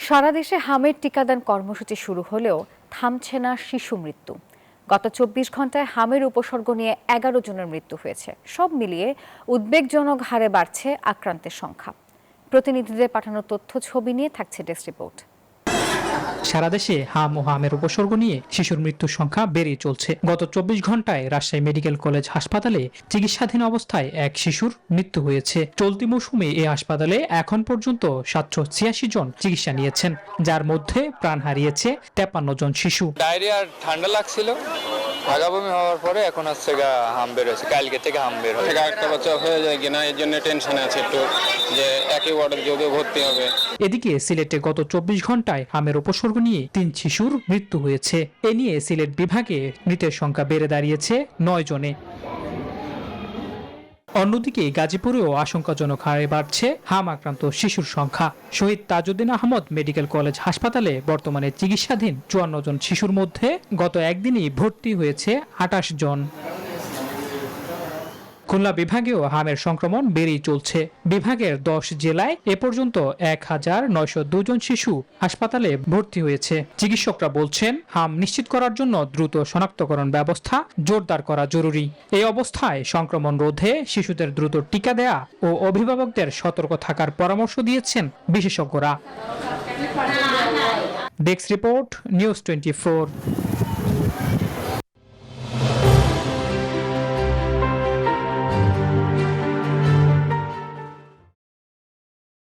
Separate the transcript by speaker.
Speaker 1: সারা দেশে হামের টিকাদান কর্মসূচি শুরু হলেও থামছে না শিশু মৃত্যু। গত ২৪ ঘন্টায় হামের উপসর্গ নিয়ে ১১ জনের মৃত্যু হয়েছে। সব মিলিয়ে উদ্বেগজনক হারে বাড়ছে আক্রান্তের সংখ্যা। প্রতিনিধিদের পাঠানো তথ্য ছবি নিয়ে থাকছে ডেস্ক রিপোর্ট।
Speaker 2: সারা দেশে হাম ও হামের উপসর্গ নিয়ে শিশুর মৃত্যুর সংখ্যা বেড়েই চলছে। গত ২৪ ঘন্টায় রাজশাহী মেডিকেল কলেজ হাসপাতালে চিকিৎসাধীন অবস্থায় এক শিশুর মৃত্যু হয়েছে। চলতি মৌসুমে এই হাসপাতালে এখন পর্যন্ত ৭৮৬ জন চিকিৎসা নিয়েছেন, যার মধ্যে প্রাণ হারিয়েছে ৫৩ জন শিশু।
Speaker 3: ডায়রিয়া ঠান্ডা লাগছিল, ভাগাবমি হওয়ার পরে এখন হচ্ছে হাম বের হয়েছে। কালকে থেকে হাম বের হয়েছে।
Speaker 4: একটা বাচ্চা হয়ে যায় কিনা এর জন্য টেনশনে আছে একটু, যে একই ওয়ার্ডে যদিও ভর্তি হবে।
Speaker 2: এদিকে সিলেটে গত ২৪ ঘন্টায় হামের উপসর্গ নিয়ে ৩ শিশুর মৃত্যু হয়েছে। এ নিয়ে সিলেট বিভাগে মৃতের সংখ্যা বেড়ে দাঁড়িয়েছে ৯ জনে। অন্যদিকে গাজীপুরেও আশঙ্কাজনক হারে বাড়ছে হাম আক্রান্ত শিশুর সংখ্যা। শহীদ তাজউদ্দিন আহমদ মেডিকেল কলেজ হাসপাতালে বর্তমানে চিকিৎসাধীন ৫৪ জন শিশুর মধ্যে গত একদিনই ভর্তি হয়েছে ২৮ জন। খুলনা বিভাগেও হামের সংক্রমণ বেড়েই চলছে। বিভাগের ১০ জেলায় এ পর্যন্ত ১,৯০২ জন শিশু হাসপাতালে ভর্তি হয়েছে। চিকিৎসকরা বলছেন, হাম নিশ্চিত করার জন্য দ্রুত শনাক্তকরণ ব্যবস্থা জোরদার করা জরুরি। এই অবস্থায় সংক্রমণ রোধে শিশুদের দ্রুত টিকা দেয়া ও অভিভাবকদের সতর্ক থাকার পরামর্শ দিয়েছেন বিশেষজ্ঞরা। Desk report, news 24।